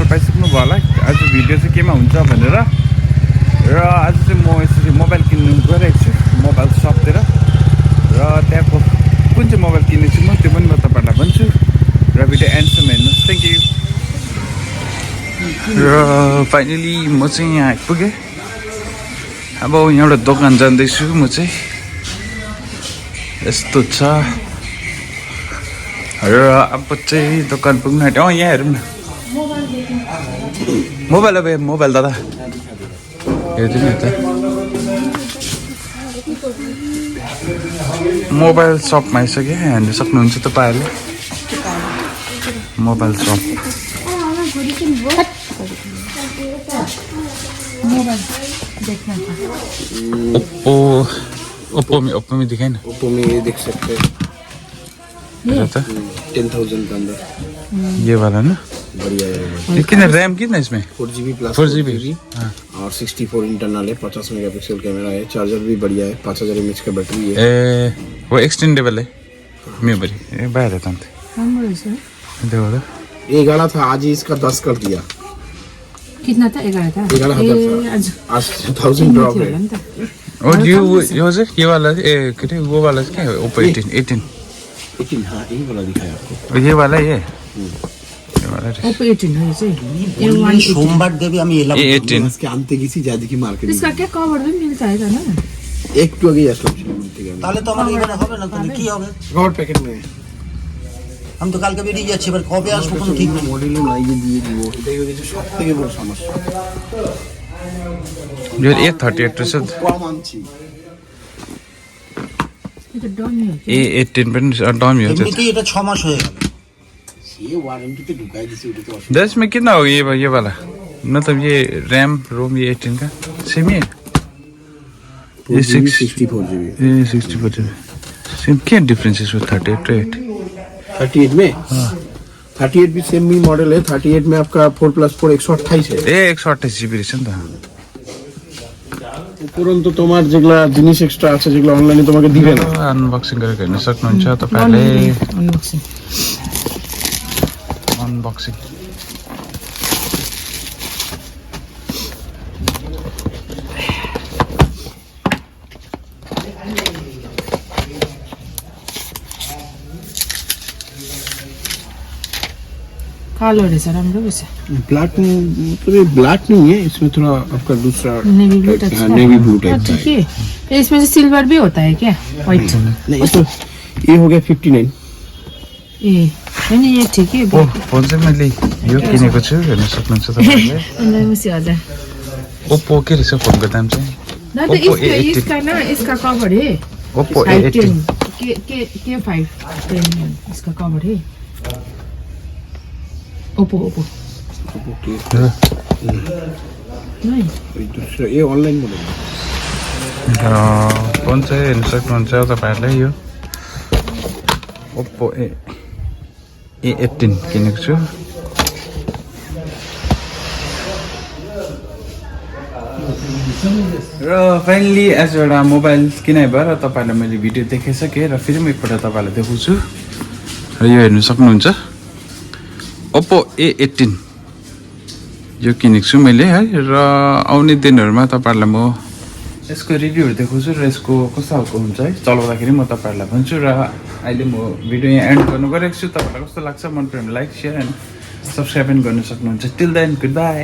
पाइसक्नु भयो होला आज भिडियो चाहिँ केमा हुन्छ भनेर र आज चाहिँ म यसरी मोबाइल किन्नु गइरहेको छु मोबाइल सपतिर र त्यहाँको कुन चाहिँ मोबाइल किनेको छु म त्यो पनि म तपाईँहरूलाई भन्छु र भिडियो एन्डसम्म हेर्नुहोस् थ्याङ्क यू र फाइनली म चाहिँ यहाँ आइपुगेँ अब यहाँबाट दोकान जाँदैछु म चाहिँ यस्तो छ र अब चाहिँ दोकान पुग्नु आँट्यो यहाँ हेरौँ न मोबाइल अब मोबाइल दादा हेरिदिनु न त मोबाइल सपमा आइसक्यो हेर्नु सक्नुहुन्छ तपाईँहरूले मोबाइल सप ओप्पो में दिखाए ना ओप्पो में ये देख सकते हैं 10,000 का अंदर ये वाला ना बढ़िया है कितना रैम कितना इसमें 4GB प्लस 4GB और 64 इंटरनल है 50 मेगापिक्सल कैमरा है चार्जर भी बढ़िया है 5000 mAh का बैटरी है वो एक्सटेंडेबल है मेमोरी बाहर रहता है देखो तो ये 11 था आज ही इसका 10 कर दिया कितना था 11 था 11,000 आज 1000 ड्रॉप है और ये वाला वो वाला क्या है ओप्पो 18 हाँ यही वाला दिखाया आपको ये वाला ये ओप्पो 18 है ये सोमवार देवी हम ये 18 इसके आंते किसी ज्यादा की मार्केट इसका क्या कवर भी मिलता है ना एक टू आगे আসলো তাহলে তো আমাদের এখানে হবে না তাহলে কি হবে কভার প্যাকেট में আমি তো কালকে বেরিয়ে যাচ্ছি এবার কবে আসবো কোনো ঠিক নেই মডেলও লাগিয়ে দিয়ে দিব এটাই হচ্ছে সবথেকে বড় সমস্যা जो A38 তো সব কম আনছি এটা ডমি A18 पनि डमी हो এমনিতেই এটা 6 মাস হয়ে গেল ये वारंटी पे ढुकाई दी उठे तो 10 में कितना हो ये वाला मतलब ये रैम रोम ये 18 का सेम ही है ये 64GB ये 64GB सेम क्या डिफरेंस है इसमें 38 to 38 में 38 भी सेम ही मॉडल है 38 में आपका 4+4 128 है ए 128GB रहेछ नि त উপরন্তু তোমার যেগুলা জিনিস এক্সট্রা আছে যেগুলা অনলাইনে তোমাকে দিবে না अनबक्सिङ गरेर हेर्न सक्नुहुन्छ तपाईहरुले अनबक्सिङ कालो रहेछ राम्रो रहेछ ब्लैक मतलब ये ब्लैक नहीं है इसमें थोड़ा आपका दूसरा Nevi blue type Nevi blue type ठीक है इसमें से सिल्वर भी होता है क्या व्हाइट नहीं तो ये हो गया 59 ए नहीं ये ठीक है फोन चाहिँ मैले यो किनेको छु हेर्न सक्नुहुन्छ तपाईहरुले 19,000 ओप्पो के रहेछ फोनको दाम चाहिँ दादा इसका ना इसका कवर है ओप्पो A18 K5 इसका कवर है ओप्पो नहीं दूसरा ये ऑनलाइन मॉडल फोन चाहिँ हेर्न सक्नुहुन्छ तपाईहरुले यो ओप्पो A18 किनेको छु र फाइनली एज एउटा मोबाइल किने भएर तपाईहरुलाई मैले भिडियो देखाइसकेँ र फेरि म एकपल्ट तपाईहरुलाई देखाउँछु र यो हेर्न सक्नुहुन्छ ओप्पो A18 यो किनेको छु मैले है र आउने दिनहरुमा तपाईहरुलाई म यसको रिभ्यूहरु देखाउँछु र यसको कस्तो खालको हुन्छ है चलाउँदाखेरि म तपाईहरुलाई भन्छु र अहिले म भिडियो यहाँ एन्ड गर्नु गइरहेको छु तपाईहरुलाई कस्तो लाग्छ मन पऱ्यो भने लाइक शेयर एन्ड सब्स्क्राइब पनि गर्न सक्नुहुन्छ टिल देन गुड बाइ